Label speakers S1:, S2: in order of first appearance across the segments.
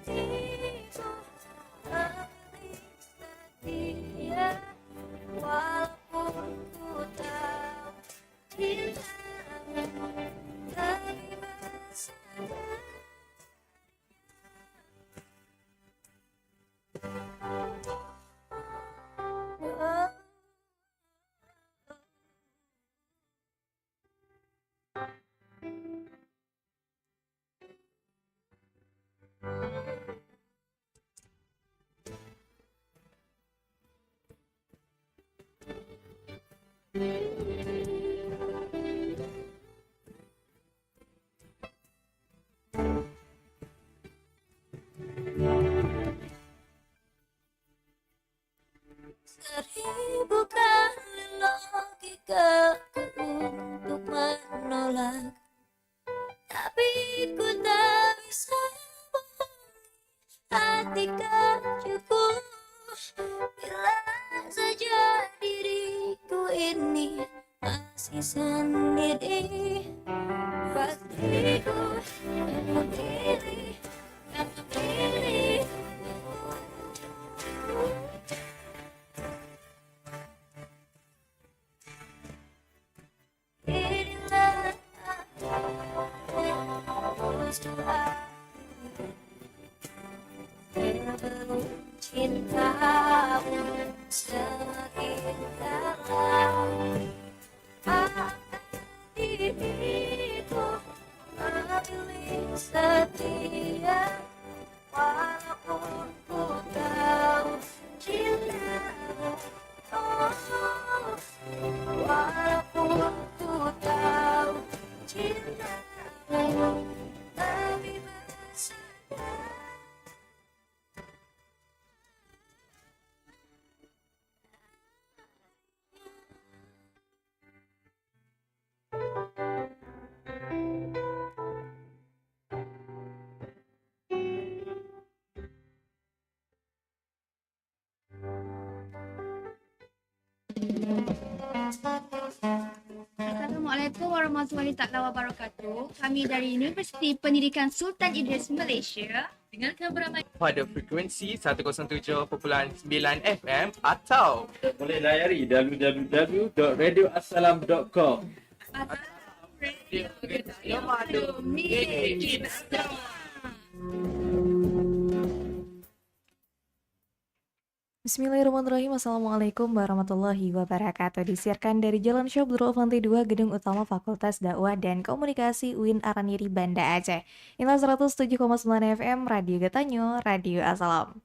S1: diriku lebih setia, walaupun ku tahu cintamu lebih besar. Seribu kali logikaku untuk menolak, tapi ku tak bisa bohongi hati kecilku. Bila saja diriku ini masih sendiri, pastiku akan memilih, akan memilih. Inilah tulus doa sebelum cintamu semakin dalam. Akan diriku memilih setia, walaupun ku tahu cintamu, oh, walaupun ku tahu cintamu lebih besar.
S2: Assalamualaikum warahmatullahi taala wabarakatuh. Kami dari Universiti Pendidikan Sultan Idris Malaysia dengan keberamaian
S3: pada frekuensi 107.9 FM atau
S4: boleh layari www.radioassalam.com.
S2: atau
S3: Radio Getah Madu milik kita semua.
S5: Bismillahirrahmanirrahim. Assalamualaikum warahmatullahi wabarakatuh. Disiarkan dari Jalan Syabdurul Lantai 2, Gedung Utama Fakultas Dakwah dan Komunikasi UIN Araniri, Banda Aceh. Inilah 107,9 FM Radio Getanyo, Radio Assalam.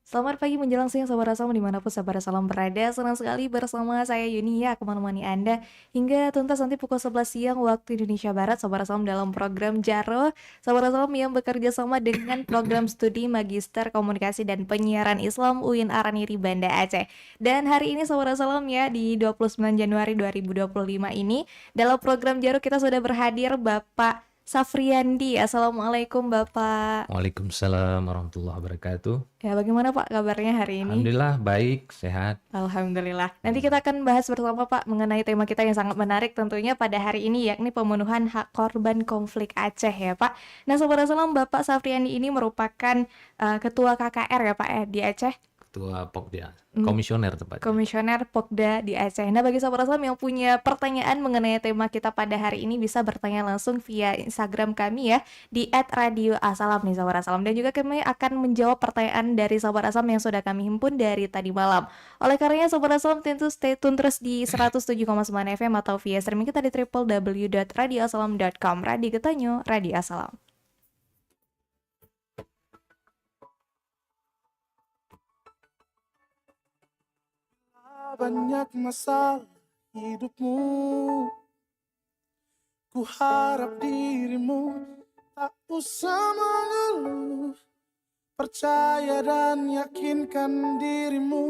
S5: Selamat pagi menjelang siang sahabat Assalam dimanapun sahabat Assalam berada. Senang sekali bersama saya Yunia akan menemani Anda hingga tuntas nanti pukul 11 siang waktu Indonesia Barat sahabat Assalam dalam program Jaro sahabat Assalam yang bekerja sama dengan program studi Magister Komunikasi dan Penyiaran Islam UIN Araniri, Banda Aceh. Dan hari ini sahabat Assalam ya, di 29 Januari 2025 ini dalam program Jaro kita sudah berhadir Bapak Safriandi. Assalamualaikum Bapak.
S6: Waalaikumsalam warahmatullahi wabarakatuh.
S5: Ya, bagaimana Pak kabarnya hari ini?
S6: Alhamdulillah baik, sehat.
S5: Alhamdulillah. Nanti kita akan bahas bersama Pak mengenai tema kita yang sangat menarik tentunya pada hari ini, yakni pemenuhan hak korban konflik Aceh ya Pak. Nah Sobat Assalam, Bapak Safriandi ini merupakan Ketua KKR ya Pak ya di Aceh.
S6: Ketua Pokda, komisioner tepatnya.
S5: Komisioner Pokda di Aceh. Nah bagi sahabat Assalam yang punya pertanyaan mengenai tema kita pada hari ini bisa bertanya langsung via Instagram kami ya di @radioassalam nih sahabat Assalam. Dan juga kami akan menjawab pertanyaan dari sahabat Assalam yang sudah kami himpun dari tadi malam. Oleh karenanya sahabat Assalam tentu stay tune terus di 107,9 FM atau via streaming kita di www.radioassalam.com. Radio Getanyo, Radio Assalam.
S7: Banyak masalah hidupmu, ku harap dirimu tak usah mengeluh. Percaya dan yakinkan dirimu,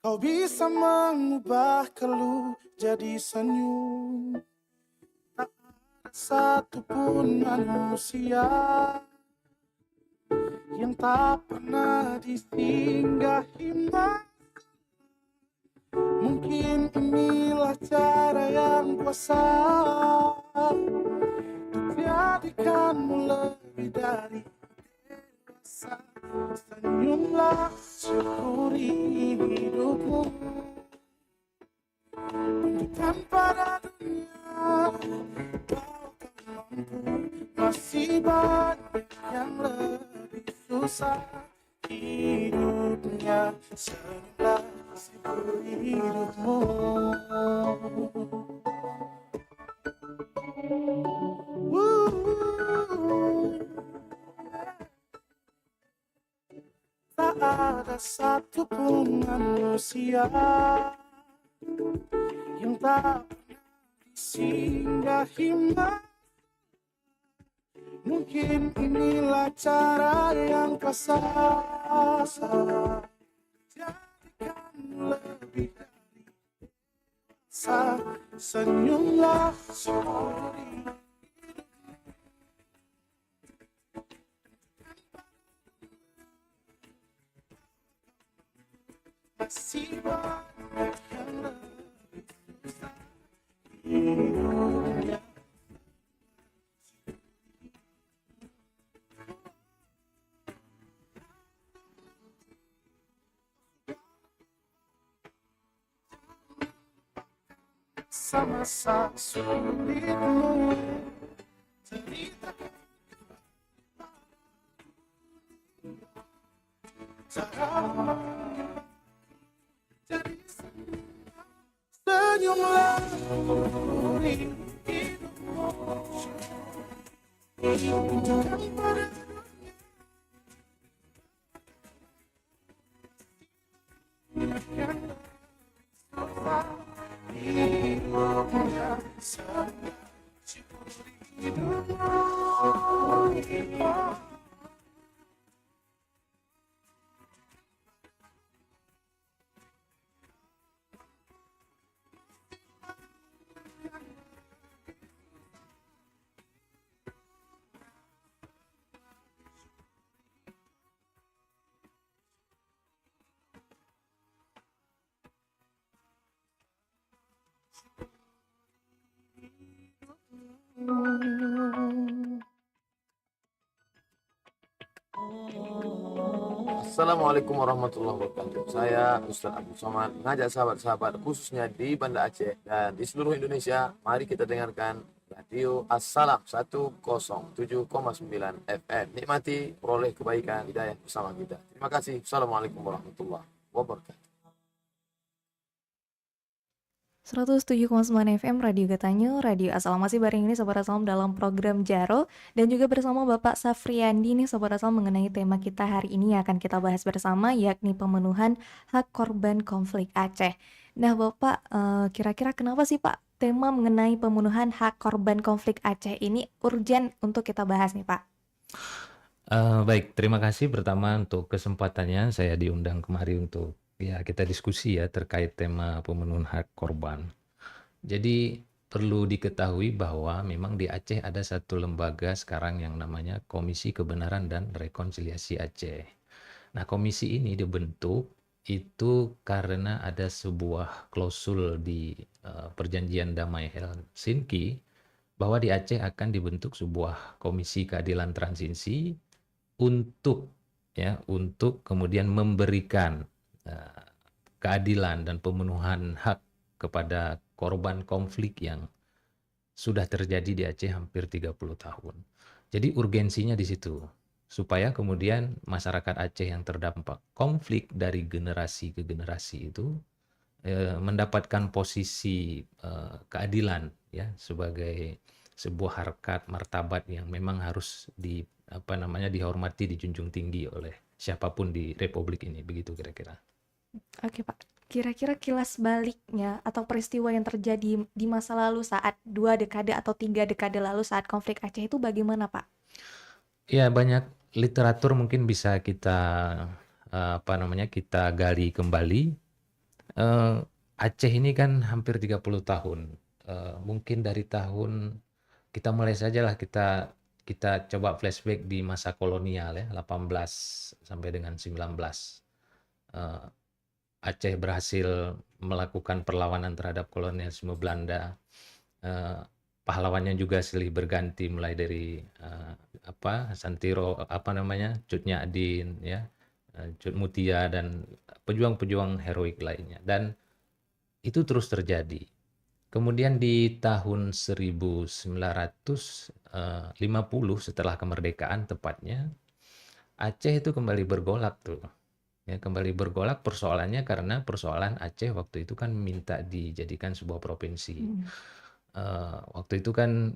S7: kau bisa mengubah keluh jadi senyum. Tak ada satupun manusia yang tak pernah disinggahi, Mungkin inilah cara yang kuasa untuk jadikanmu lebih dari dewasa. Senyumlah, syukuri hidupmu, tunjukkan pada dunia bahwa kau mampu. Masih banyak yang lebih susah hidupnya. Senyumlah, syukuri hidupmu. Woo. Tak ada satupun manusia yang tak disinggahi. Mungkin inilah cara yang kasar, jadikan lebih dari sa. Senyumlah, syukuri masih banyak yang lebih susah hidupnya. Masa sulitmu ceritakan cara jadi senyumlah, syukuri hidupmu, tunjukkan pada dunia yang susah hidupnya. Syukuri hidupmu.
S4: Assalamualaikum warahmatullahi wabarakatuh. Saya Ustaz Abdul Somad mengajak sahabat-sahabat khususnya di Banda Aceh dan di seluruh Indonesia. Mari kita dengarkan Radio Assalam 107,9 FM. Nikmati, peroleh kebaikan, hidayah bersama kita. Terima kasih. Assalamualaikum warahmatullahi wabarakatuh.
S5: 107,9 FM Radio Gatanyo, Radio Asal. Masih bareng ini Sobat Asal dalam program Jaro. Dan juga bersama Bapak Safriandi nih Sobat Asal mengenai tema kita hari ini yang akan kita bahas bersama, yakni pemenuhan hak korban konflik Aceh. Nah Bapak, kira-kira kenapa sih Pak tema mengenai pemenuhan hak korban konflik Aceh ini urgent untuk kita bahas nih Pak?
S6: Baik, terima kasih pertama untuk kesempatannya saya diundang kemari untuk kita diskusi ya terkait tema pemenuhan hak korban. Jadi perlu diketahui bahwa memang di Aceh ada satu lembaga sekarang yang namanya Komisi Kebenaran dan Rekonsiliasi Aceh. Nah, komisi ini dibentuk itu karena ada sebuah klausul di Perjanjian Damai Helsinki bahwa di Aceh akan dibentuk sebuah komisi keadilan transisi untuk kemudian memberikan keadilan dan pemenuhan hak kepada korban konflik yang sudah terjadi di Aceh hampir 30 tahun. Jadi urgensinya di situ, supaya kemudian masyarakat Aceh yang terdampak konflik dari generasi ke generasi itu mendapatkan posisi keadilan ya sebagai sebuah harkat martabat yang memang harus dihormati, dijunjung tinggi oleh siapapun di Republik ini, begitu kira-kira.
S5: Oke Pak, kira-kira kilas baliknya atau peristiwa yang terjadi di masa lalu saat 2 dekade atau 3 dekade lalu saat konflik Aceh itu bagaimana Pak?
S6: Ya, banyak literatur mungkin bisa kita kita gali kembali. Aceh ini kan hampir 30 tahun. Mungkin dari tahun kita mulai sajalah kita coba flashback di masa kolonial ya, 18 sampai dengan 19. Aceh berhasil melakukan perlawanan terhadap kolonialisme Belanda. Eh, Pahlawannya juga silih berganti mulai dari Santiro, Cut Nyadin, ya, Cut Mutia dan pejuang-pejuang heroik lainnya. Dan itu terus terjadi. Kemudian di tahun 1950 setelah kemerdekaan tepatnya, Aceh itu kembali bergolak tuh. Ya, kembali bergolak persoalannya karena persoalan Aceh waktu itu kan minta dijadikan sebuah provinsi. Waktu itu kan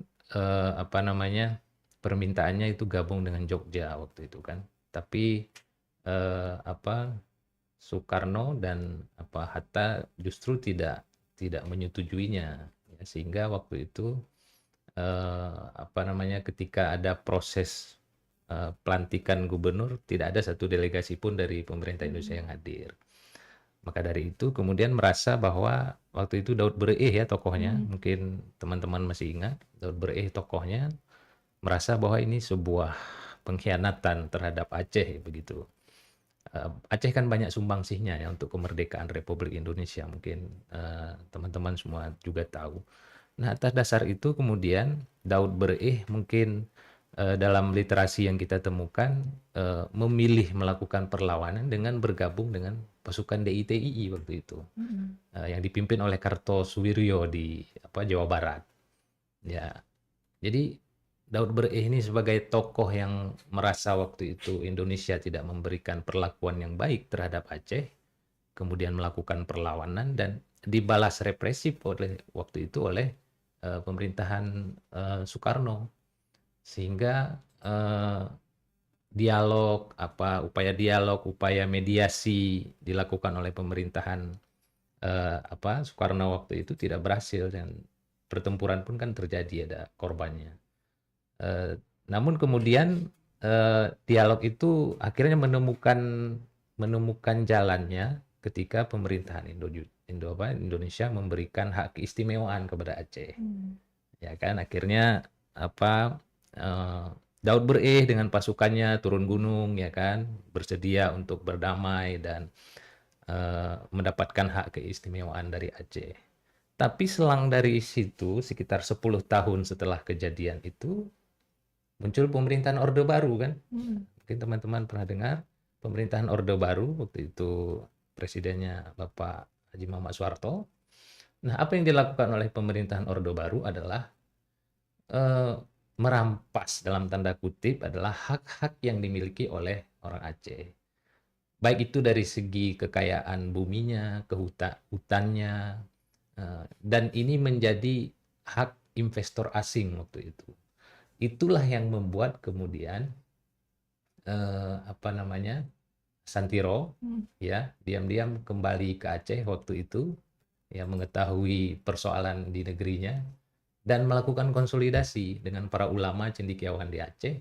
S6: permintaannya itu gabung dengan Jogja waktu itu kan. Tapi eh, apa Soekarno dan Hatta justru tidak menyetujuinya, ya, sehingga waktu itu ketika ada proses pelantikan gubernur tidak ada satu delegasi pun dari pemerintah Indonesia yang hadir. Maka dari itu kemudian merasa bahwa waktu itu Daud Bereih, ya, tokohnya, mungkin teman-teman masih ingat, Daud Bereih tokohnya merasa bahwa ini sebuah pengkhianatan terhadap Aceh begitu. Aceh kan banyak sumbangsihnya ya untuk kemerdekaan Republik Indonesia, mungkin teman-teman semua juga tahu. Nah, atas dasar itu kemudian Daud Bereih mungkin dalam literasi yang kita temukan memilih melakukan perlawanan dengan bergabung dengan pasukan DITII waktu itu, yang dipimpin oleh Kartosuwiryo di Jawa Barat. Ya, jadi Daud Bereih ini sebagai tokoh yang merasa waktu itu Indonesia tidak memberikan perlakuan yang baik terhadap Aceh, kemudian melakukan perlawanan dan dibalas represif waktu itu oleh pemerintahan Soekarno, sehingga upaya mediasi dilakukan oleh pemerintahan Soekarno waktu itu tidak berhasil dan pertempuran pun kan terjadi, ada korbannya. Namun kemudian dialog itu akhirnya menemukan jalannya ketika pemerintahan Indonesia memberikan hak keistimewaan kepada Aceh. Ya kan, akhirnya Daud Bereih dengan pasukannya turun gunung, ya kan, bersedia untuk berdamai dan mendapatkan hak keistimewaan dari Aceh. Tapi selang dari situ sekitar 10 tahun setelah kejadian itu muncul pemerintahan Orde Baru kan. Mungkin teman-teman pernah dengar pemerintahan Orde Baru, waktu itu presidennya Bapak Haji Muhammad Soeharto. Nah, apa yang dilakukan oleh pemerintahan Orde Baru adalah merampas dalam tanda kutip adalah hak-hak yang dimiliki oleh orang Aceh. Baik itu dari segi kekayaan buminya, hutannya, dan ini menjadi hak investor asing waktu itu. Itulah yang membuat kemudian Santiro ya diam-diam kembali ke Aceh waktu itu, ya, mengetahui persoalan di negerinya dan melakukan konsolidasi dengan para ulama cendekiawan di Aceh,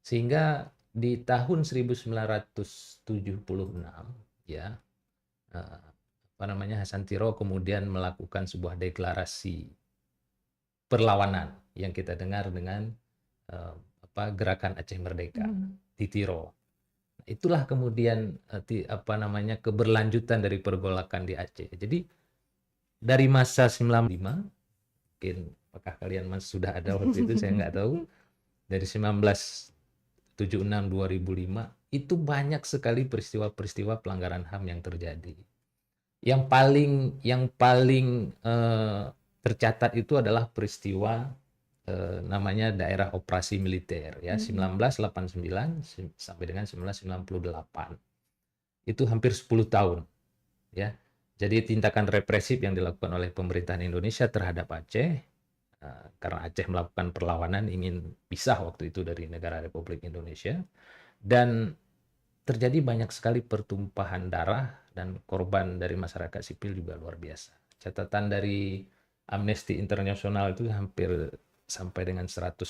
S6: sehingga di tahun 1976 ya Santiro kemudian melakukan sebuah deklarasi perlawanan yang kita dengar dengan Gerakan Aceh Merdeka, Titiro. Itulah kemudian keberlanjutan dari pergolakan di Aceh. Jadi dari masa 95, mungkin apakah kalian sudah ada waktu itu, saya nggak tahu. Dari 1976-2005 itu banyak sekali peristiwa-peristiwa pelanggaran HAM yang terjadi. Yang paling tercatat itu adalah peristiwa namanya daerah operasi militer, ya, 1989 sampai dengan 1998. Itu hampir 10 tahun, ya. Jadi tindakan represif yang dilakukan oleh pemerintahan Indonesia terhadap Aceh, karena Aceh melakukan perlawanan ingin pisah waktu itu dari negara Republik Indonesia, dan terjadi banyak sekali pertumpahan darah dan korban dari masyarakat sipil juga luar biasa. Catatan dari Amnesty International itu hampir sampai dengan 150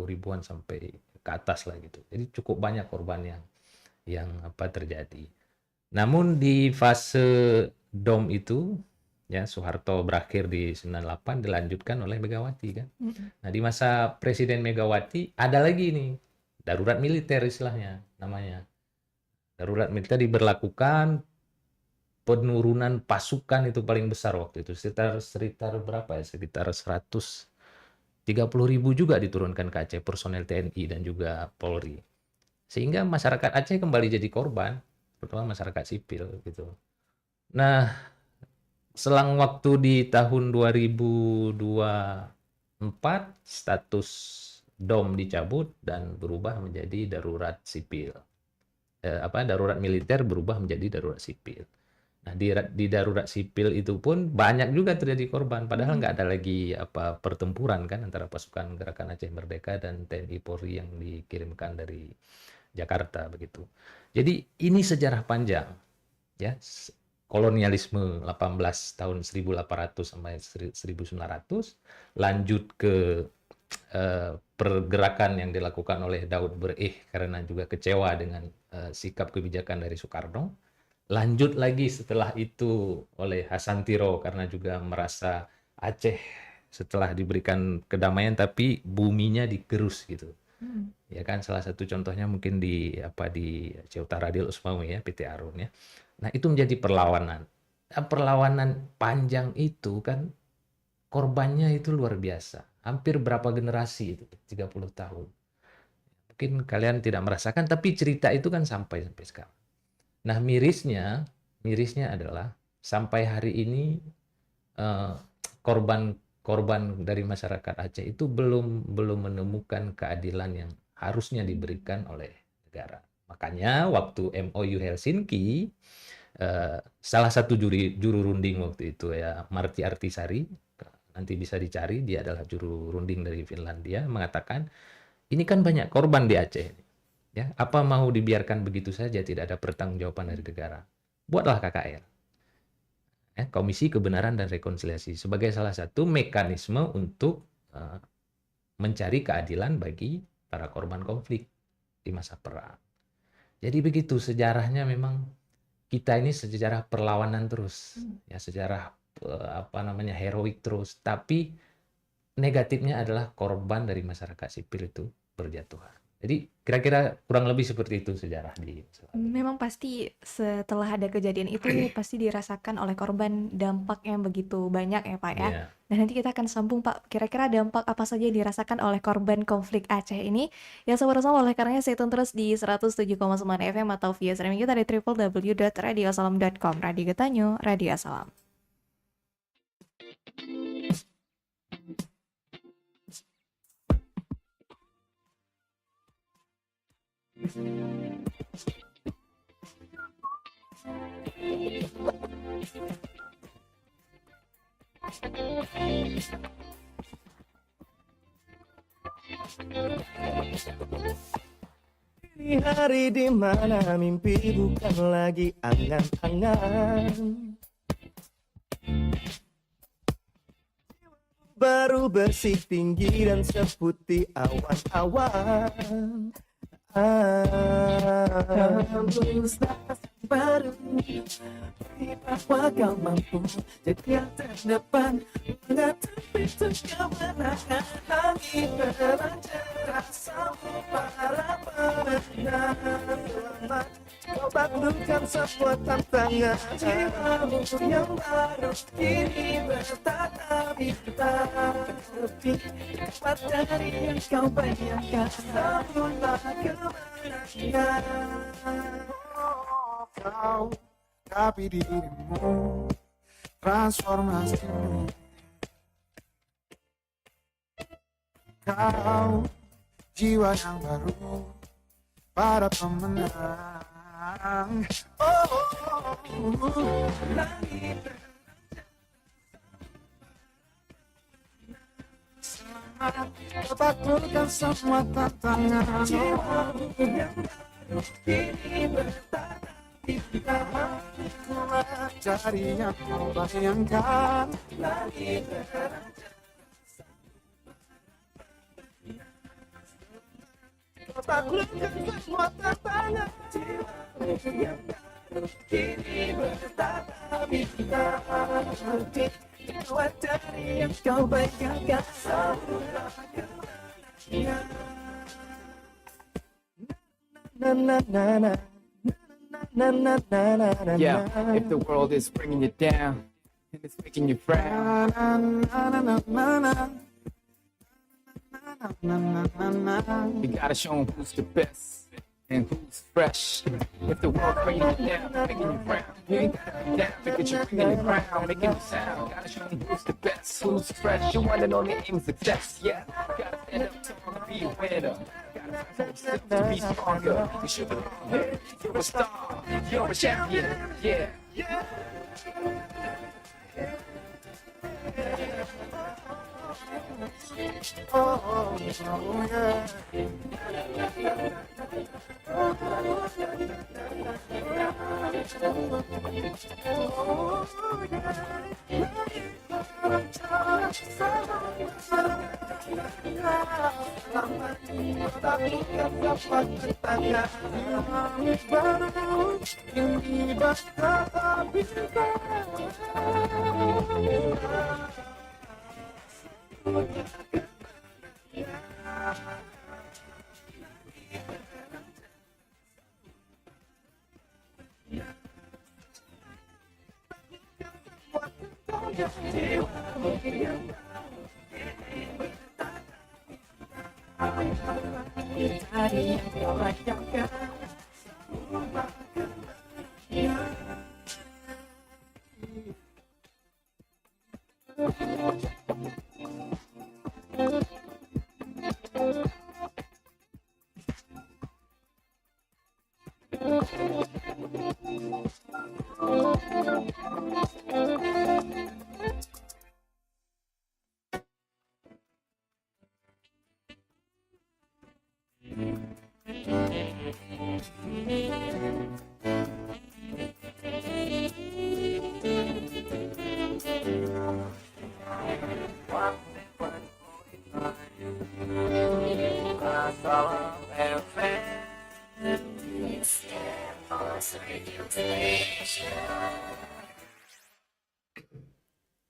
S6: ribuan sampai ke atas lah gitu. Jadi cukup banyak korban yang terjadi. Namun di fase DOM itu, ya, Soeharto berakhir di 98, dilanjutkan oleh Megawati kan. Nah, di masa Presiden Megawati ada lagi nih darurat militer istilahnya namanya. Darurat militer diberlakukan penurunan pasukan itu paling besar waktu itu. Sekitar berapa ya? Sekitar 130.000 juga diturunkan ke Aceh personel TNI dan juga Polri. Sehingga masyarakat Aceh kembali jadi korban, terutama masyarakat sipil gitu. Nah, selang waktu di tahun 2024 status DOM dicabut dan berubah menjadi darurat sipil. Darurat militer berubah menjadi darurat sipil. Nah, di darurat sipil itu pun banyak juga terjadi korban, padahal nggak ada lagi pertempuran kan antara pasukan Gerakan Aceh Merdeka dan TNI Polri yang dikirimkan dari Jakarta begitu. Jadi ini sejarah panjang ya, kolonialisme 18 tahun 1800 sampai 1900, lanjut ke pergerakan yang dilakukan oleh Daud Bereh karena juga kecewa dengan sikap kebijakan dari Soekarno. Lanjut lagi setelah itu oleh Hasan Tiro karena juga merasa Aceh setelah diberikan kedamaian tapi buminya digerus gitu. Ya kan, salah satu contohnya mungkin di Aceh Utara di Usmawi ya, PT Arun ya. Nah, itu menjadi perlawanan. Nah, perlawanan panjang itu kan korbannya itu luar biasa. Hampir berapa generasi itu? 30 tahun. Mungkin kalian tidak merasakan tapi cerita itu kan sampai sekarang. Nah, mirisnya adalah sampai hari ini korban dari masyarakat Aceh itu belum menemukan keadilan yang harusnya diberikan oleh negara. Makanya waktu MOU Helsinki, salah satu juru runding waktu itu ya, Martti Ahtisaari, nanti bisa dicari, dia adalah juru runding dari Finlandia, mengatakan ini kan banyak korban di Aceh. Ya, apa mau dibiarkan begitu saja tidak ada pertanggungjawaban dari negara? Buatlah KKR. Komisi Kebenaran dan Rekonsiliasi sebagai salah satu mekanisme untuk mencari keadilan bagi para korban konflik di masa perang. Jadi begitu sejarahnya, memang kita ini sejarah perlawanan terus, ya, sejarah heroik terus, tapi negatifnya adalah korban dari masyarakat sipil itu berjatuhan. Jadi kira-kira kurang lebih seperti itu sejarah di
S5: Memang pasti setelah ada kejadian itu pasti dirasakan oleh korban dampak yang begitu banyak ya Pak ya.
S6: Iya.
S5: Dan nanti kita akan sambung Pak, kira-kira dampak apa saja yang dirasakan oleh korban konflik Aceh ini. Ya sama-sama, oleh karenanya stay tune terus di 107,9 FM atau via streaming kita di www.radiosalam.com. Radio Getanyo, Radio Salam.
S7: Di hari dimana mimpi bukan lagi angan-angan, baru bersih tinggi dan seputih awan-awan. Tulus baru bahwa kau mampu jadi yang terdepan, menatap pintu kemenangan, langit beranjak sama para pemenang. Kau taklukkan semua tantangan, jiwamu yang baru kini bertatap tapi cepat dari yang kau bayangkan, namunlah kemenangan. Kau tapi dirimu transformasimu, kau jiwa yang baru para pemenang. Langit semangat, kau taklukkan semua tantangan, jiwamu yang baru kini bertatap cari yang kau bayangkan, lagi beranjak kau taklukkan semua tantangan, jiwamu yang baru kini bertatap jauh dari yang kau bayangkan, semua kemenangan. Na na na na. Yeah, if the world is bringing you down and it's making you frown, you gotta show 'em who's the best and who's fresh. If the world's bringing you down, making you frown, you ain't gotta be down because you're bringing it round, making you sound. Gotta show 'em who's the best, who's fresh. You wanna know the aim of success, yeah. Gotta stand up tall and be a winner. Gotta find yourself to be stronger. You should belong. You're a star. You're a champion. Yeah.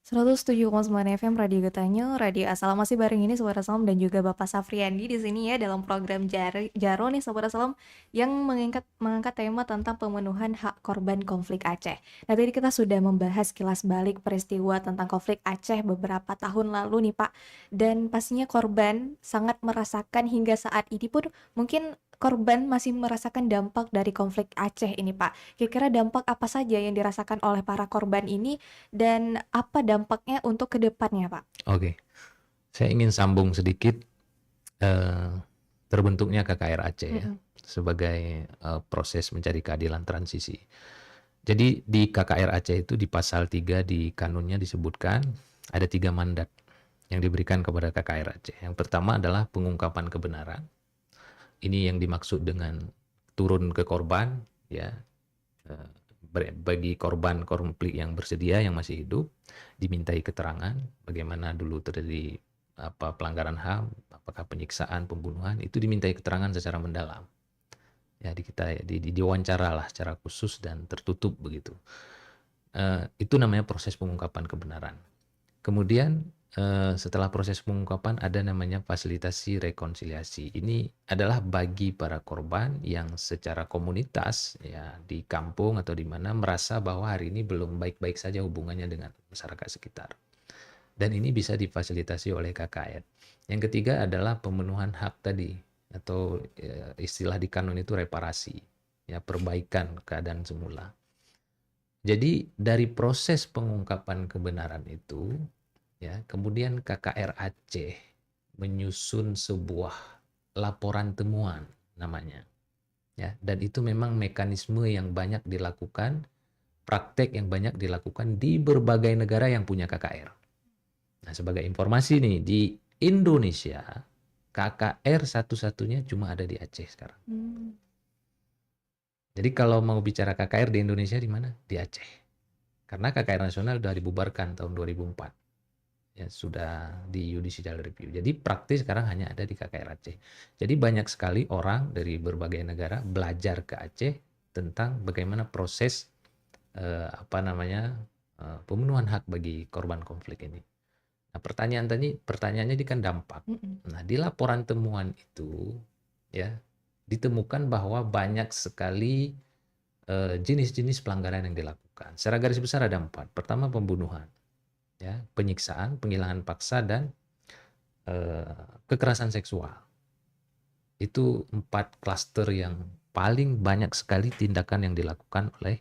S5: Seratus 107,9 FM Radio Getanyo, Radio Assalam masih bareng ini Sobat Assalam dan juga Bapak Safriandi di sini ya dalam program Jaro nih Sobat Assalam yang mengangkat tema tentang pemenuhan hak korban konflik Aceh. Nah tadi kita sudah membahas kilas balik peristiwa tentang konflik Aceh beberapa tahun lalu nih Pak, dan pastinya korban sangat merasakan hingga saat ini pun mungkin korban masih merasakan dampak dari konflik Aceh ini Pak. Kira-kira dampak apa saja yang dirasakan oleh para korban ini dan apa dampaknya untuk kedepannya Pak?
S6: Oke, saya ingin sambung sedikit terbentuknya KKR Aceh ya sebagai proses mencari keadilan transisi. Jadi di KKR Aceh itu di pasal 3 di kanunnya disebutkan ada 3 mandat yang diberikan kepada KKR Aceh. Yang pertama adalah pengungkapan kebenaran. Ini yang dimaksud dengan turun ke korban ya, bagi korban konflik yang bersedia yang masih hidup dimintai keterangan bagaimana dulu terjadi pelanggaran HAM, apakah penyiksaan, pembunuhan, itu dimintai keterangan secara mendalam. Ya kita diwawancara lah secara khusus dan tertutup begitu. Itu namanya proses pengungkapan kebenaran. Kemudian setelah proses pengungkapan ada namanya fasilitasi rekonsiliasi. Ini adalah bagi para korban yang secara komunitas ya di kampung atau di mana merasa bahwa hari ini belum baik-baik saja hubungannya dengan masyarakat sekitar. Dan ini bisa difasilitasi oleh KKR. Yang ketiga adalah pemenuhan hak tadi atau istilah di kanun itu reparasi, ya perbaikan keadaan semula. Jadi dari proses pengungkapan kebenaran itu ya, kemudian KKR Aceh menyusun sebuah laporan temuan namanya. Ya, dan itu memang mekanisme yang banyak dilakukan, praktek yang banyak dilakukan di berbagai negara yang punya KKR. Nah, sebagai informasi nih, di Indonesia KKR satu-satunya cuma ada di Aceh sekarang. Jadi kalau mau bicara KKR di Indonesia di mana? Di Aceh. Karena KKR nasional sudah dibubarkan tahun 2004. Ya, sudah di judicial review. Jadi praktis sekarang hanya ada di KKR Aceh. Jadi banyak sekali orang dari berbagai negara belajar ke Aceh tentang bagaimana proses pemenuhan hak bagi korban konflik ini. Nah, pertanyaannya ini kan dampak. Nah, di laporan temuan itu ya ditemukan bahwa banyak sekali jenis-jenis pelanggaran yang dilakukan. Secara garis besar ada 4. Pertama pembunuhan, ya, penyiksaan, penghilangan paksa, dan kekerasan seksual. Itu 4 klaster yang paling banyak sekali tindakan yang dilakukan oleh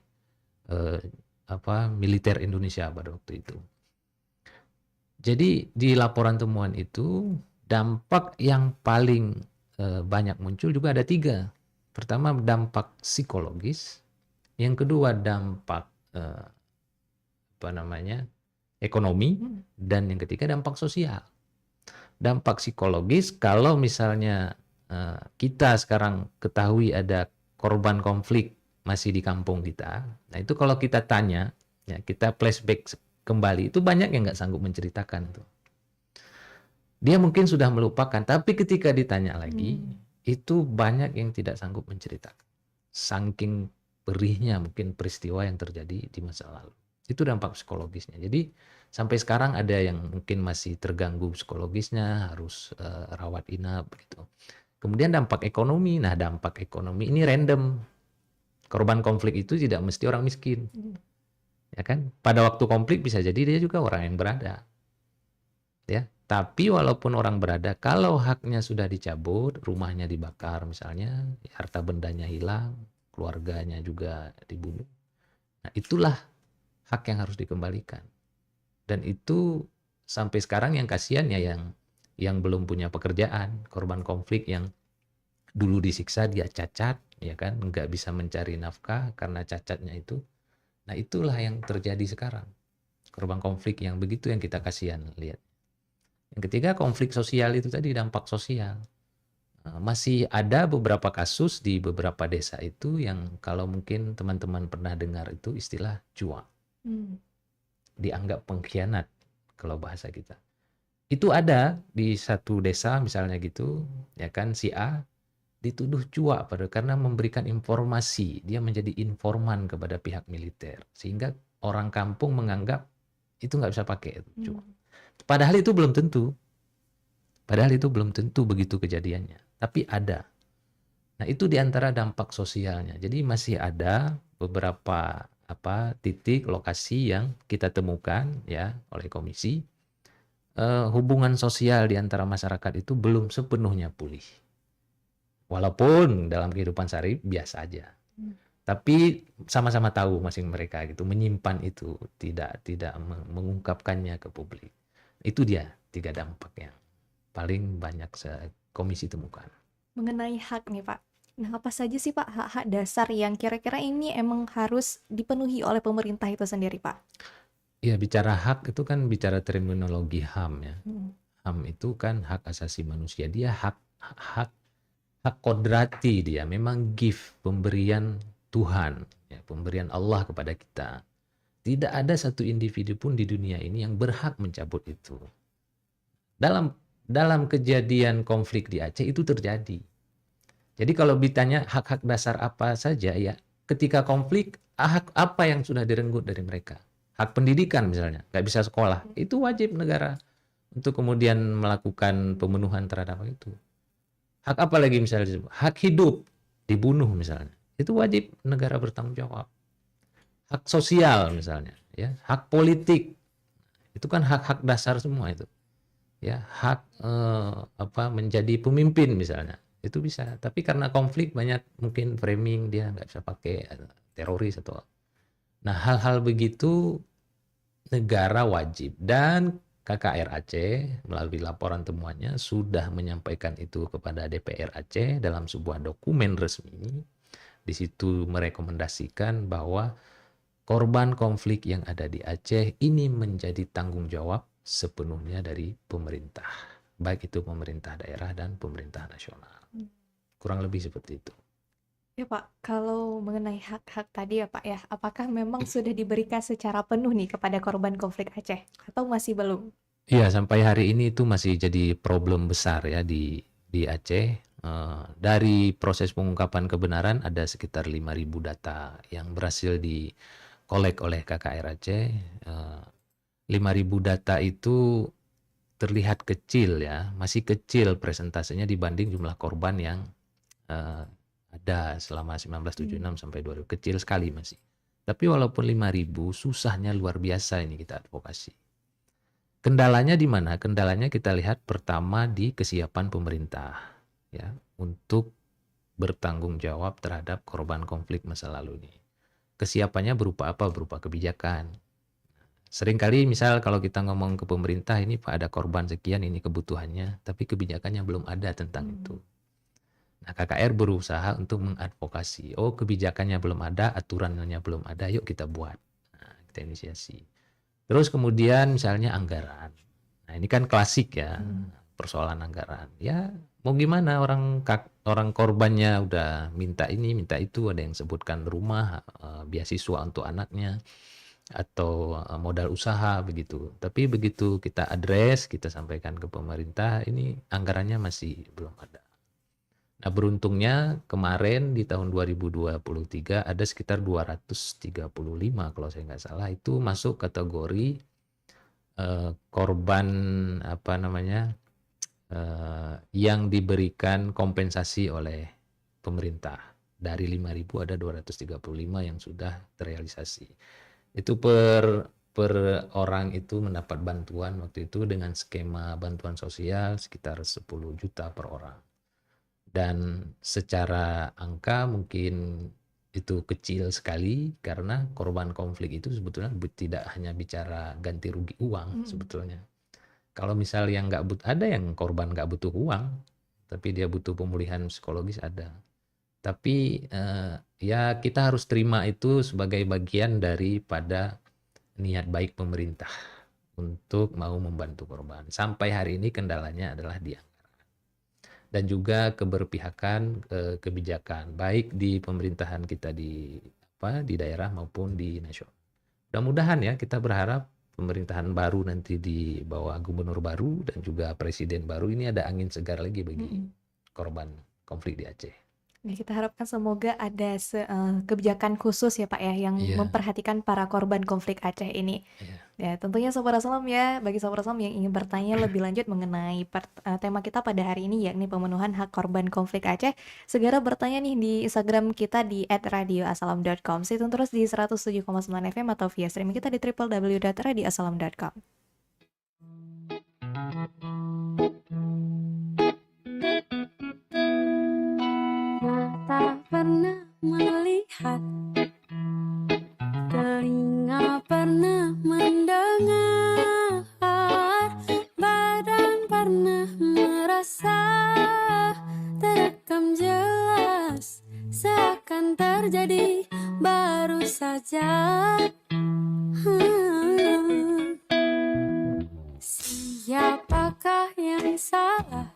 S6: militer Indonesia pada waktu itu. Jadi di laporan temuan itu dampak yang paling banyak muncul juga ada 3. Pertama dampak psikologis, yang kedua dampak ekonomi, dan yang ketiga dampak sosial. Dampak psikologis, kalau misalnya kita sekarang ketahui ada korban konflik masih di kampung kita, nah itu kalau kita tanya, ya kita flashback kembali, itu banyak yang nggak sanggup menceritakan tuh. Dia mungkin sudah melupakan, tapi ketika ditanya lagi, itu banyak yang tidak sanggup menceritakan. Saking perihnya mungkin peristiwa yang terjadi di masa lalu. Itu dampak psikologisnya. Jadi sampai sekarang ada yang mungkin masih terganggu psikologisnya, harus rawat inap gitu. Kemudian dampak ekonomi. Nah, dampak ekonomi ini random. Korban konflik itu tidak mesti orang miskin. Ya kan? Pada waktu konflik bisa jadi dia juga orang yang berada. Ya, tapi walaupun orang berada, kalau haknya sudah dicabut, rumahnya dibakar misalnya, harta bendanya hilang, keluarganya juga dibunuh. Nah, itulah hak yang harus dikembalikan. Dan itu sampai sekarang yang kasihan ya yang belum punya pekerjaan, korban konflik yang dulu disiksa, dia cacat, ya kan, nggak bisa mencari nafkah karena cacatnya itu. Nah, itulah yang terjadi sekarang. Korban konflik yang begitu yang kita kasihan lihat. Yang ketiga, konflik sosial itu tadi, dampak sosial. Masih ada beberapa kasus di beberapa desa itu yang kalau mungkin teman-teman pernah dengar itu istilah cuak. Dianggap pengkhianat kalau bahasa kita. Itu ada di satu desa misalnya gitu, ya kan, si A dituduh cuak karena memberikan informasi, dia menjadi informan kepada pihak militer, sehingga orang kampung menganggap itu nggak bisa pakai cuak. Padahal itu belum tentu. Padahal itu belum tentu begitu kejadiannya. Tapi ada. Nah, itu diantara dampak sosialnya. Jadi masih ada beberapa titik lokasi yang kita temukan ya oleh komisi, hubungan sosial di antara masyarakat itu belum sepenuhnya pulih. Walaupun dalam kehidupan sehari biasa aja. Tapi sama-sama tahu masing mereka gitu, menyimpan itu, tidak mengungkapkannya ke publik. Itu dia 3 dampak yang paling banyak komisi temukan.
S5: Mengenai hak nih Pak, nah apa saja sih Pak hak-hak dasar yang kira-kira ini emang harus dipenuhi oleh pemerintah itu sendiri Pak?
S6: Ya, bicara hak itu kan bicara terminologi HAM ya. HAM itu kan hak asasi manusia, dia hak kodrati, dia memang gift, pemberian Tuhan, ya, pemberian Allah kepada kita. Tidak ada satu individu pun di dunia ini yang berhak mencabut itu. Dalam kejadian konflik di Aceh itu terjadi. Jadi kalau ditanya hak-hak dasar apa saja, ya ketika konflik, hak apa yang sudah direnggut dari mereka? Hak pendidikan misalnya, nggak bisa sekolah, itu wajib negara untuk kemudian melakukan pemenuhan terhadap itu. Hak apa lagi misalnya? Hak hidup, dibunuh misalnya, itu wajib negara bertanggung jawab. Hak sosial misalnya, ya, hak politik, itu kan hak-hak dasar semua itu. Ya, hak menjadi pemimpin misalnya, itu bisa. Tapi karena konflik banyak mungkin framing, dia nggak bisa pakai teroris atau. Nah, hal-hal begitu negara wajib, dan KKR Aceh melalui laporan temuannya sudah menyampaikan itu kepada DPR Aceh dalam sebuah dokumen resmi. Di situ merekomendasikan bahwa korban konflik yang ada di Aceh ini menjadi tanggung jawab sepenuhnya dari pemerintah, baik itu pemerintah daerah dan pemerintah nasional. Kurang lebih seperti itu.
S5: Ya Pak, kalau mengenai hak-hak tadi ya Pak ya, apakah memang sudah diberikan secara penuh nih kepada korban konflik Aceh atau masih belum?
S6: Iya, sampai hari ini itu masih jadi problem besar ya di Aceh. Dari proses pengungkapan kebenaran ada sekitar 5.000 data yang berhasil dikolek oleh KKR Aceh. 5.000 data itu terlihat kecil ya, masih kecil presentasenya dibanding jumlah korban yang ada selama 1976 sampai 2000, kecil sekali masih. Tapi walaupun 5.000, susahnya luar biasa ini kita advokasi. Kendalanya di mana? Kendalanya kita lihat pertama di kesiapan pemerintah ya untuk bertanggung jawab terhadap korban konflik masa lalu ini. Kesiapannya berupa apa? Berupa kebijakan. Seringkali misal kalau kita ngomong ke pemerintah ini Pak ada korban sekian ini kebutuhannya, tapi kebijakannya belum ada tentang itu. Nah KKR berusaha untuk mengadvokasi, oh kebijakannya belum ada, aturannya belum ada, yuk kita buat. Nah, kita inisiasi. Terus kemudian misalnya anggaran. Nah ini kan klasik ya, persoalan anggaran. Ya mau gimana orang korbannya udah minta ini, minta itu, ada yang sebutkan rumah, beasiswa untuk anaknya, atau modal usaha begitu. Tapi begitu kita address, kita sampaikan ke pemerintah, ini anggarannya masih belum ada. Nah beruntungnya kemarin di tahun 2023 ada sekitar 235 kalau saya nggak salah itu masuk kategori korban apa namanya yang diberikan kompensasi oleh pemerintah. Dari 5.000 ada 235 yang sudah terrealisasi. Itu per orang itu mendapat bantuan waktu itu dengan skema bantuan sosial sekitar 10 juta per orang. Dan secara angka mungkin itu kecil sekali karena korban konflik itu sebetulnya tidak hanya bicara ganti rugi uang sebetulnya. Kalau misal yang nggak ada yang korban nggak butuh uang, tapi dia butuh pemulihan psikologis ada. Tapi ya kita harus terima itu sebagai bagian daripada niat baik pemerintah untuk mau membantu korban. Sampai hari ini kendalanya adalah di anggaran dan juga keberpihakan kebijakan baik di pemerintahan kita di daerah maupun di nasional. Mudah-mudahan ya kita berharap pemerintahan baru nanti di bawah gubernur baru dan juga presiden baru ini ada angin segar lagi bagi korban konflik di Aceh.
S5: Nah, kita harapkan semoga ada kebijakan khusus ya Pak ya yang memperhatikan para korban konflik Aceh ini. Ya, tentunya Sobat Assalam ya, bagi Sobat Assalam yang ingin bertanya lebih lanjut mengenai tema kita pada hari ini yakni pemenuhan hak korban konflik Aceh, segera bertanya nih di Instagram kita di @radioassalam.com. Stay tune terus di 107,9 FM atau via streaming kita di www.radioassalam.com.
S1: Mata pernah melihat, telinga pernah mendengar, badan pernah merasa, terekam jelas, seakan terjadi baru saja. Siapakah yang salah?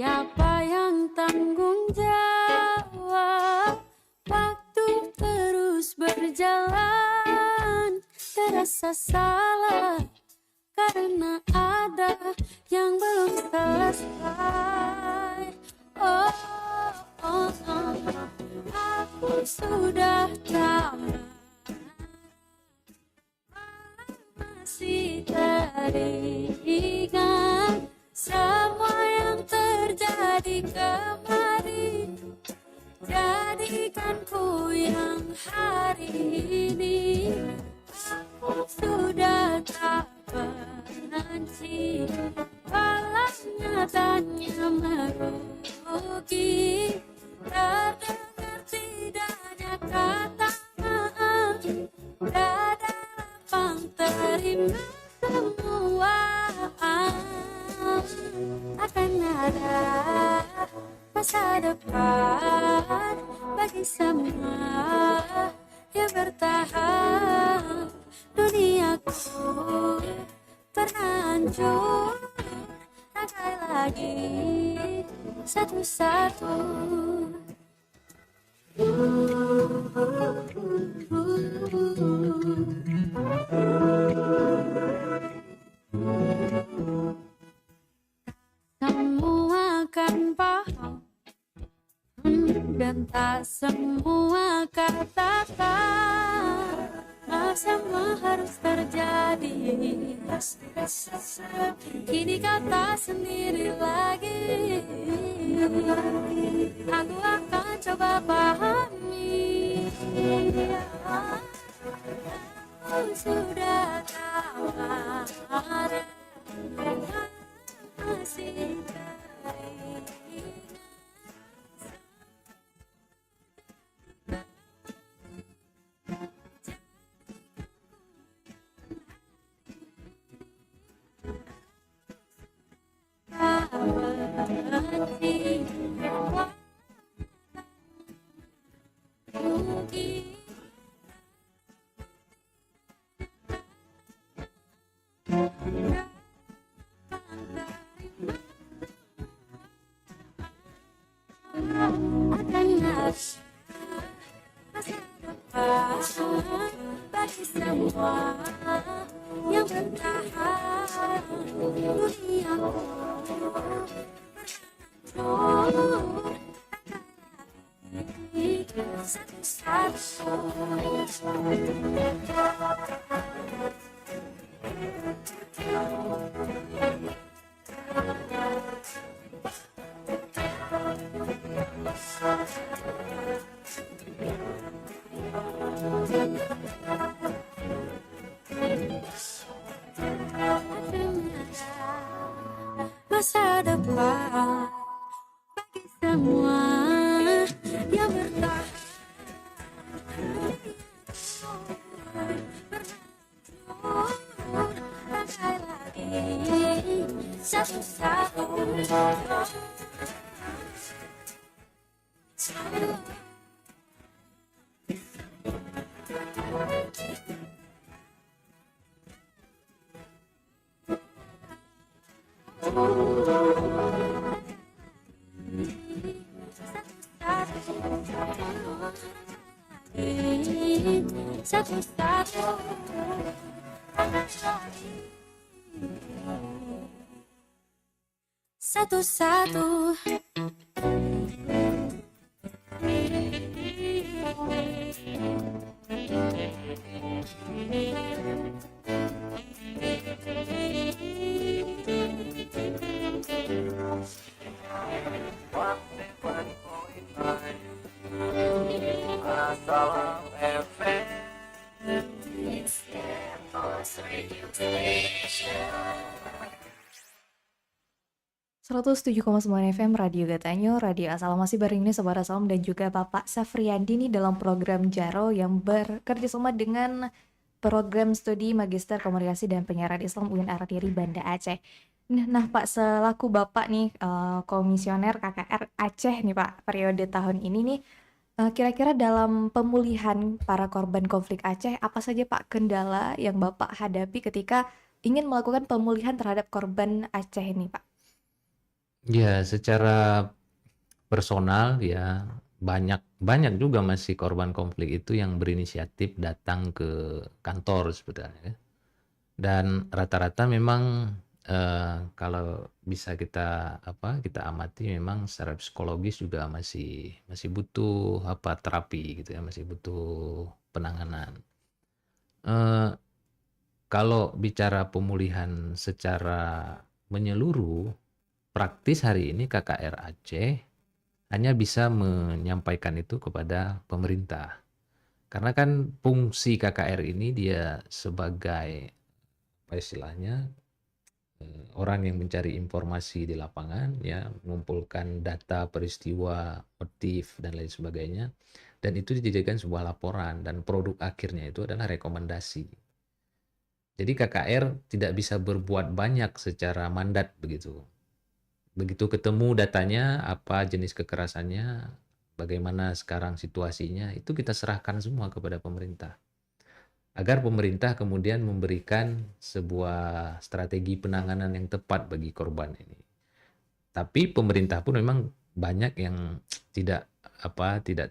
S1: Siapa yang tanggung jawab? Waktu terus berjalan, terasa salah karena ada yang belum selesai. Aku sudah tahu, masih teringat semua yang terjadi kemarin. Jadikanku yang hari ini. Aku sudah tak benci, balas nyatanya merugi. Terdengar tidaknya kata maaf, dada lapang terima semua. Akan ada masa depan bagi semua yang bertahan. Duniaku pernah hancur, rangkai lagi satu-satu. Semua kan paham, dan tak semua katakan semua harus terjadi. Kini kata sendiri lagi. Aku akan coba pahami. Aku sudah tawar masih teringat. Bagi semua yang bertahan duniaku satu-satu. Masa depan bagi semua yang bertahan berlanjut lagi satu-satu. Satu-satu. Satu-satu.
S3: Assalam FM.
S5: 107,9 FM Radio Gatanyo, Radio Asal. Masih bareng ini Sobat Asalam dan juga Bapak Safriyandi nih dalam program Jaro yang bekerja sama dengan program studi Magister Komunikasi dan Penyiaran Islam UIN Araniri Banda Aceh. Nah Pak, selaku Bapak nih komisioner KKR Aceh nih Pak, periode tahun ini nih, kira-kira dalam pemulihan para korban konflik Aceh, apa saja Pak kendala yang Bapak hadapi ketika ingin melakukan pemulihan terhadap korban Aceh ini Pak?
S6: Ya, secara personal ya banyak juga masih korban konflik itu yang berinisiatif datang ke kantor sebetulnya. Dan rata-rata memang kalau bisa kita amati memang secara psikologis juga masih butuh terapi gitu ya, masih butuh penanganan. Kalau bicara pemulihan secara menyeluruh, praktis hari ini KKR Aceh hanya bisa menyampaikan itu kepada pemerintah. Karena kan fungsi KKR ini dia sebagai apa istilahnya orang yang mencari informasi di lapangan ya, mengumpulkan data peristiwa, motif dan lain sebagainya, dan itu dijadikan sebuah laporan dan produk akhirnya itu adalah rekomendasi. Jadi KKR tidak bisa berbuat banyak secara mandat begitu. Begitu ketemu datanya, apa jenis kekerasannya, bagaimana sekarang situasinya, itu kita serahkan semua kepada pemerintah. Agar pemerintah kemudian memberikan sebuah strategi penanganan yang tepat bagi korban ini. Tapi pemerintah pun memang banyak yang tidak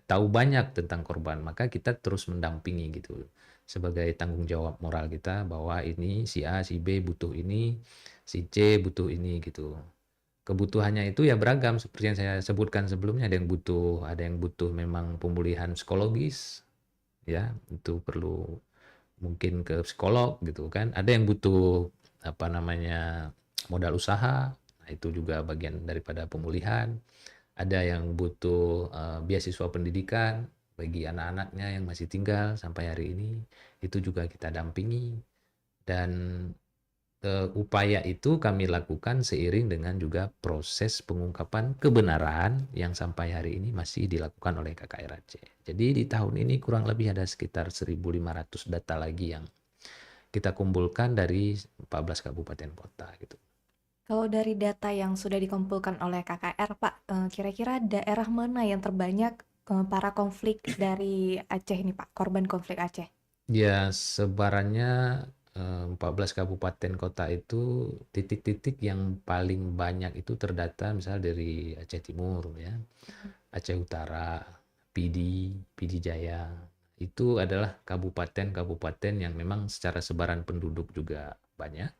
S6: tahu banyak tentang korban, maka kita terus mendampingi gitu. Sebagai tanggung jawab moral kita bahwa ini si A, si B butuh ini, si C butuh ini gitu. Kebutuhannya itu ya beragam seperti yang saya sebutkan sebelumnya, ada yang butuh memang pemulihan psikologis ya, itu perlu mungkin ke psikolog gitu kan. Ada yang butuh apa namanya modal usaha, nah itu juga bagian daripada pemulihan. Ada yang butuh beasiswa pendidikan bagi anak-anaknya yang masih tinggal sampai hari ini, itu juga kita dampingi. Dan upaya itu kami lakukan seiring dengan juga proses pengungkapan kebenaran yang sampai hari ini masih dilakukan oleh KKR Aceh. Jadi di tahun ini kurang lebih ada sekitar 1.500 data lagi yang kita kumpulkan dari 14 kabupaten kota gitu.
S5: Kalau dari data yang sudah dikumpulkan oleh KKR, Pak, kira-kira daerah mana yang terbanyak para konflik dari Aceh ini, Pak, korban konflik Aceh?
S6: Ya, sebarannya 14 kabupaten kota itu titik-titik yang paling banyak itu terdata misalnya dari Aceh Timur ya, Aceh Utara, PD Jaya. Itu adalah kabupaten-kabupaten yang memang secara sebaran penduduk juga banyak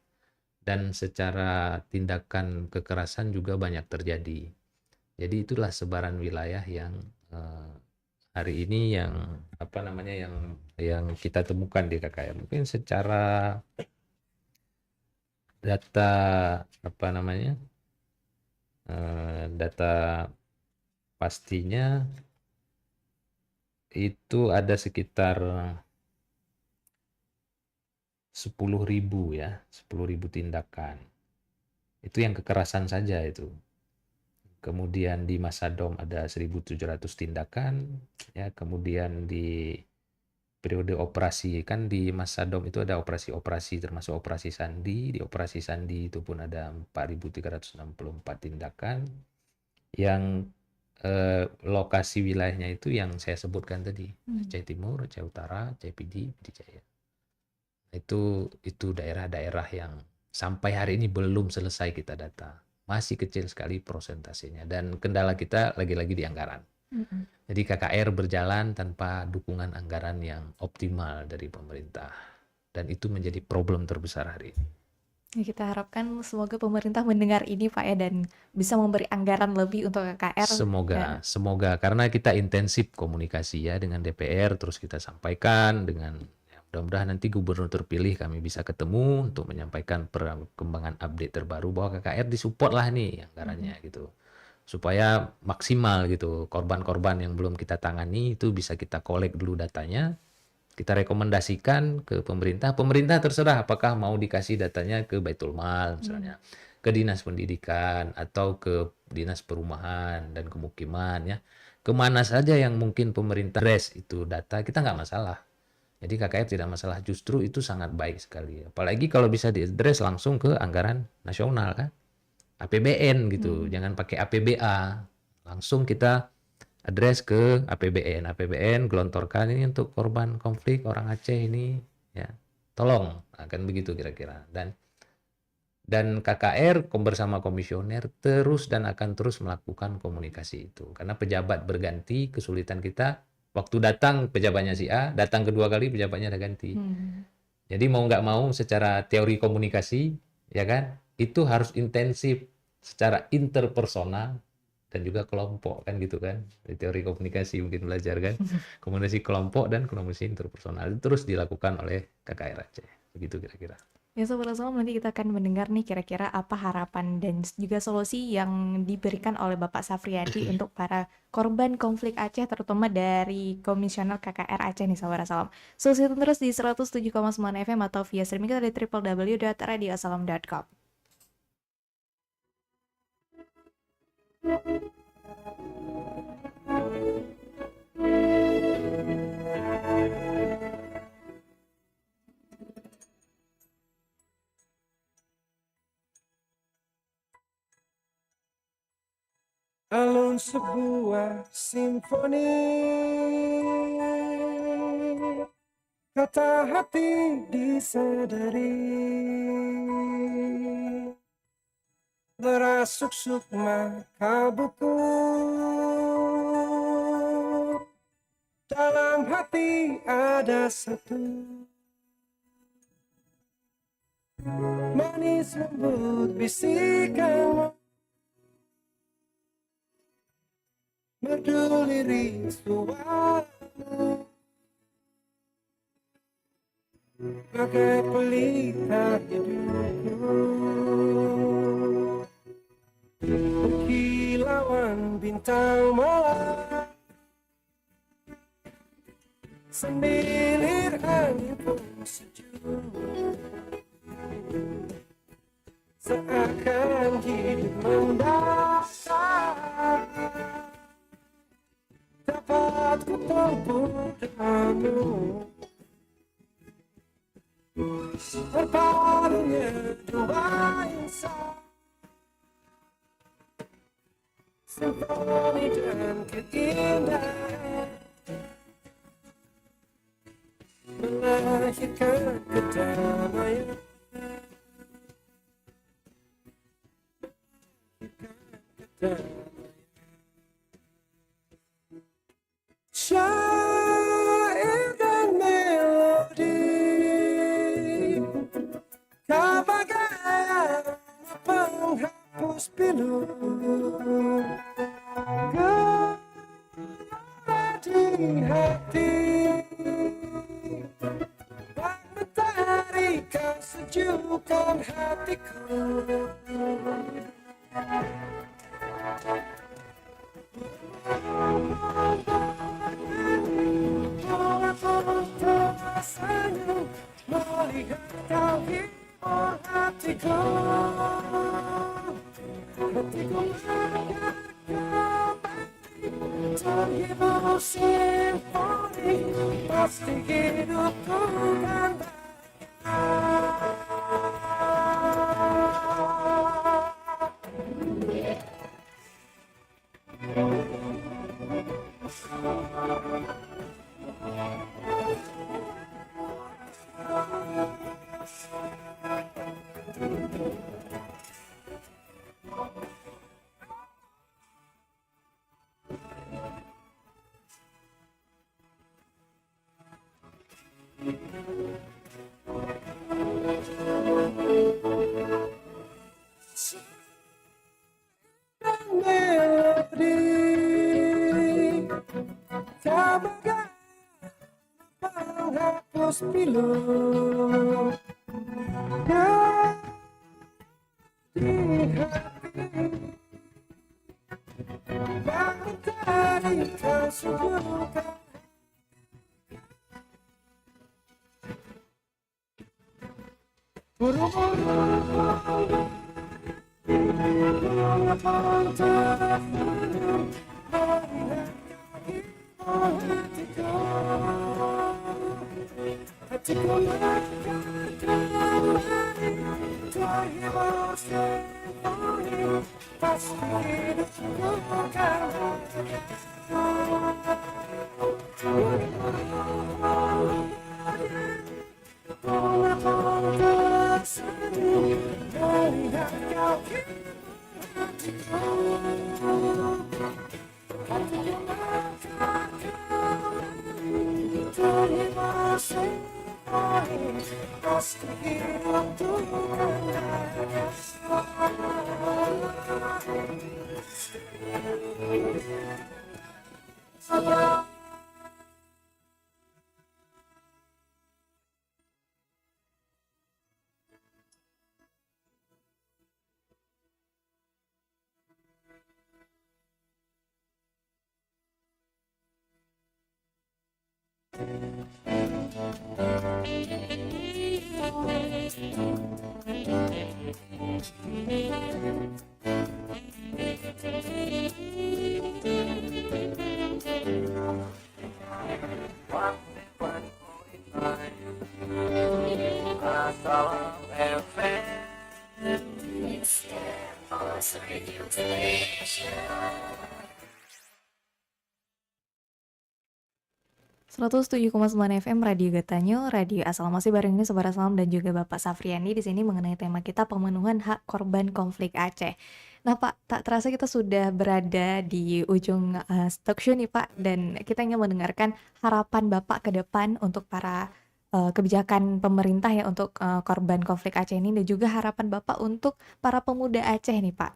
S6: dan secara tindakan kekerasan juga banyak terjadi. Jadi itulah sebaran wilayah yang hari ini yang apa namanya yang kita temukan di KKR. Mungkin secara data apa namanya data pastinya itu ada sekitar 10.000 ya, 10.000 tindakan. Itu yang kekerasan saja itu. Kemudian di Masadom ada 1.700 tindakan, ya. Kemudian di periode operasi, kan di Masadom itu ada operasi-operasi termasuk operasi Sandi. Di operasi Sandi itu pun ada 4.364 tindakan. Yang lokasi wilayahnya itu yang saya sebutkan tadi, Aceh Timur, Aceh Utara, Aceh PD Jaya. Itu daerah-daerah yang sampai hari ini belum selesai kita data. Masih kecil sekali prosentasenya dan kendala kita lagi-lagi di anggaran. Jadi KKR berjalan tanpa dukungan anggaran yang optimal dari pemerintah dan itu menjadi problem terbesar hari ini.
S5: Ya, kita harapkan semoga pemerintah mendengar ini, Pak, ya, dan bisa memberi anggaran lebih untuk KKR.
S6: Semoga karena kita intensif komunikasi ya dengan DPR, terus kita sampaikan dengan mudah-mudahan nanti gubernur terpilih kami bisa ketemu untuk menyampaikan perkembangan update terbaru bahwa KKR disupport lah nih anggarannya gitu. Supaya maksimal gitu. Korban-korban yang belum kita tangani itu bisa kita kolek dulu datanya. Kita rekomendasikan ke pemerintah. Pemerintah terserah apakah mau dikasih datanya ke Baitul Mal misalnya, ke Dinas Pendidikan atau ke Dinas Perumahan dan Kemukiman ya. Kemana saja yang mungkin pemerintah address itu data, kita nggak masalah. Jadi KKR tidak masalah, justru itu sangat baik sekali. Apalagi kalau bisa diadres langsung ke anggaran nasional kan. APBN gitu, jangan pakai APBA. Langsung kita address ke APBN. APBN gelontorkan ini untuk korban konflik orang Aceh ini ya. Tolong, akan begitu kira-kira. Dan KKR bersama komisioner terus dan akan terus melakukan komunikasi itu. Karena pejabat berganti, kesulitan kita waktu datang pejabatnya si A, datang kedua kali pejabatnya ada ganti. Jadi mau nggak mau secara teori komunikasi, ya kan, itu harus intensif secara interpersonal dan juga kelompok kan gitu kan. Di teori komunikasi mungkin belajar kan, komunikasi kelompok dan komunikasi interpersonal itu terus dilakukan oleh KKR Aceh. Begitu kira-kira.
S5: Ya, Sobat Assalam, nanti kita akan mendengar nih kira-kira apa harapan dan juga solusi yang diberikan oleh Bapak Safriyadi untuk para korban konflik Aceh, terutama dari Komisioner KKR Aceh nih, Sobat Assalam. Solusi terus di 107,9 FM atau via streaming kita di www.radioassalam.com.
S8: Alun sebuah simfoni, kata hati disadari, merasuk sukma kabuku, dalam hati ada satu, manis lembut bisikanmu, merdu lirik suaramu, bagai pelita hidupku. Berkilauan bintang malam, semilir angin pun sejuk, seakan hidup mendasar. Dapat ku tempuh denganmu, berpadunya dua insan, simfoni dan keindahan, melahirkan kedamaian. Syair dan melodi, kau bagai penghapus pilu, gelap di hati, bak mentari kau sejukkan hatiku. Senyum melihat kau hibur hatiku, hatiku mendengar kembali terhibur simfoni, pasti hidupku kan melodi, kau bagai penghapus pilu, gelap di hati, bak mentari kau sejukkan. Buru-buru hatiku mendengar kembali terhibur simfoni, pasti hidupku kan tersenyum melihat kau hatiku, hatiku mendengar kembali terhibur simfoni, pasti hidupku kan.
S3: Assalam FM.
S5: 107,9 FM Radio Gatanyo, Radio Asal. Masih bareng ini Sobat Aslam dan juga Bapak Safriani di sini mengenai tema kita pemenuhan hak korban konflik Aceh. Nah Pak, tak terasa kita sudah berada di ujung talk show nih Pak, dan kita ingin mendengarkan harapan Bapak ke depan untuk para kebijakan pemerintah ya untuk korban konflik Aceh ini, dan juga harapan Bapak untuk para pemuda Aceh nih Pak.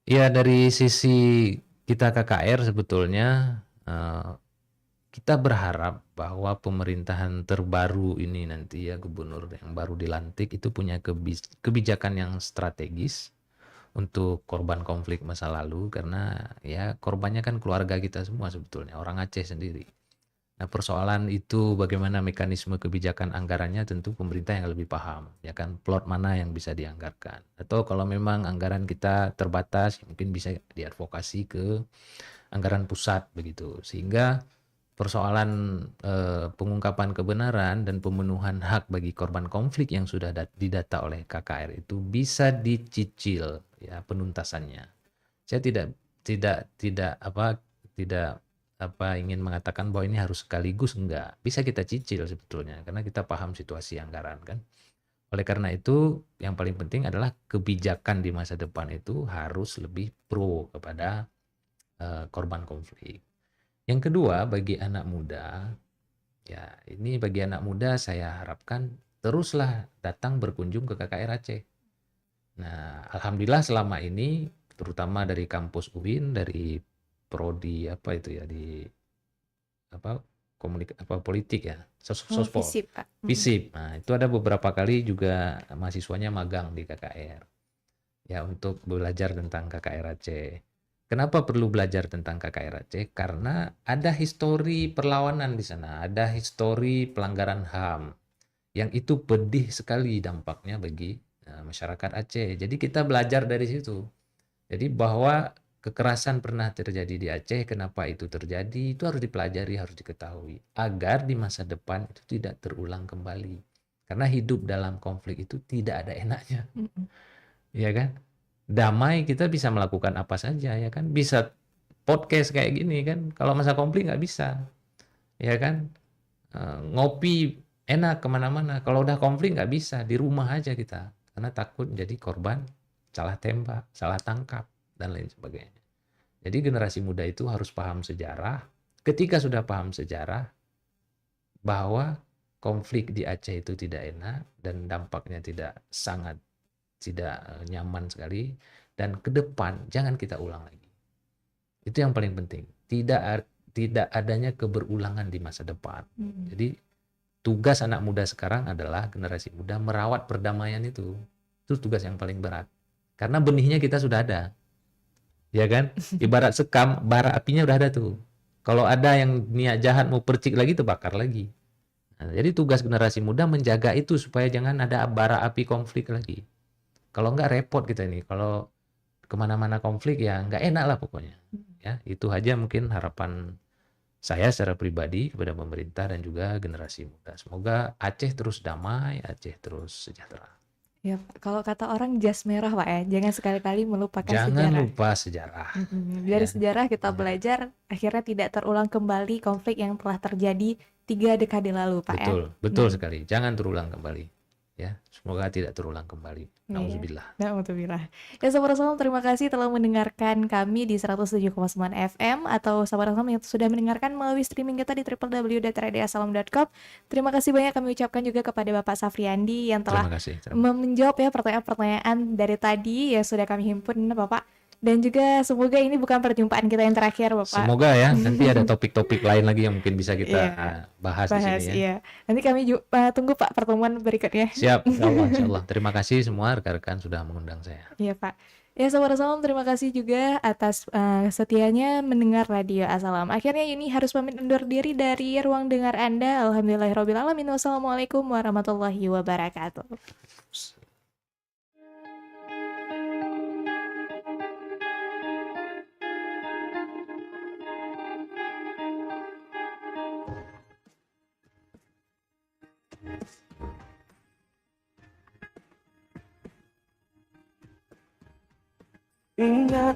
S6: Ya, dari sisi kita KKR sebetulnya kita berharap bahwa pemerintahan terbaru ini nanti ya, gubernur yang baru dilantik itu punya kebijakan yang strategis untuk korban konflik masa lalu, karena ya korbannya kan keluarga kita semua sebetulnya, orang Aceh sendiri. Nah, persoalan itu bagaimana mekanisme kebijakan anggarannya tentu pemerintah yang lebih paham, ya kan, plot mana yang bisa dianggarkan. Atau kalau memang anggaran kita terbatas, mungkin bisa diadvokasi ke anggaran pusat begitu. Sehingga persoalan pengungkapan kebenaran dan pemenuhan hak bagi korban konflik yang sudah didata oleh KKR itu bisa dicicil ya penuntasannya. Saya tidak ingin mengatakan bahwa ini harus sekaligus, enggak. Bisa kita cicil sebetulnya karena kita paham situasi anggaran kan. Oleh karena itu yang paling penting adalah kebijakan di masa depan itu harus lebih pro kepada korban konflik. Yang kedua, bagi anak muda, ya ini bagi anak muda saya harapkan teruslah datang berkunjung ke KKR Aceh. Nah, alhamdulillah selama ini terutama dari kampus UIN, dari prodi apa itu ya, di politik ya, sospol,
S5: FISIP, Pak.
S6: FISIP. Nah, itu ada beberapa kali juga mahasiswanya magang di KKR ya untuk belajar tentang KKR Aceh. Kenapa perlu belajar tentang KKR Aceh? Karena ada histori perlawanan di sana, ada histori pelanggaran HAM yang itu pedih sekali dampaknya bagi masyarakat Aceh. Jadi kita belajar dari situ. Jadi bahwa kekerasan pernah terjadi di Aceh, kenapa itu terjadi, itu harus dipelajari, harus diketahui. Agar di masa depan itu tidak terulang kembali. Karena hidup dalam konflik itu tidak ada enaknya. Ya kan? Damai kita bisa melakukan apa saja, ya kan? Bisa podcast kayak gini kan. Kalau masa konflik nggak bisa. Ya kan? Ngopi enak kemana-mana. Kalau udah konflik nggak bisa, di rumah aja kita. Karena takut jadi korban salah tembak, salah tangkap, dan lain sebagainya. Jadi generasi muda itu harus paham sejarah. Ketika sudah paham sejarah, bahwa konflik di Aceh itu tidak enak, dan dampaknya sangat tidak nyaman sekali, dan ke depan jangan kita ulang lagi. Itu yang paling penting. Tidak adanya keberulangan di masa depan. Jadi tugas anak muda sekarang adalah generasi muda merawat perdamaian itu. Itu tugas yang paling berat. Karena benihnya kita sudah ada. Ya kan? Ibarat sekam, bara apinya udah ada tuh. Kalau ada yang niat jahat mau percik lagi, terbakar lagi. Nah, jadi tugas generasi muda menjaga itu supaya jangan ada bara api konflik lagi. Kalau enggak repot kita ini. Kalau kemana-mana konflik ya nggak enak lah pokoknya. Ya, itu aja mungkin harapan saya secara pribadi kepada pemerintah dan juga generasi muda. Semoga Aceh terus damai, Aceh terus sejahtera.
S5: Ya, kalau kata orang jas merah, Pak ya. Jangan sekali-kali melupakan
S6: Jangan
S5: sejarah.
S6: lupa sejarah.
S5: Dari
S6: Ya.
S5: sejarah kita belajar, akhirnya tidak terulang kembali konflik yang telah terjadi 3 dekade lalu, Pak ya.
S6: Betul sekali. Jangan terulang kembali. Ya, semoga tidak terulang kembali.
S5: Iya.
S6: Nauzubillah.
S5: Alhamdulillah. Ya, sahabat Rasulullah, terima kasih telah mendengarkan kami di 107,9 FM atau sahabat Rasulullah yang sudah mendengarkan melalui streaming kita di www.radioassalam.com. Terima kasih banyak kami ucapkan juga kepada Bapak Safriandi yang telah
S6: Terima kasih.
S5: menjawab ya pertanyaan-pertanyaan dari tadi yang sudah kami himpun, Bapak. Dan juga semoga ini bukan perjumpaan kita yang terakhir, Bapak.
S6: Semoga ya, nanti ada topik-topik lain lagi yang mungkin bisa kita
S5: Iya.
S6: bahas di sini ya.
S5: Iya. Nanti kami tunggu Pak pertemuan berikutnya.
S6: Siap, insya Allah. Terima kasih semua rekan-rekan sudah mengundang saya.
S5: Iya, Pak. Ya, sahabat Assalam, terima kasih juga atas setianya mendengar Radio Assalam. Akhirnya ini harus pamit undur diri dari ruang dengar Anda. Alhamdulillahirrabbilalamin. Wassalamualaikum warahmatullahi wabarakatuh.
S8: Ingat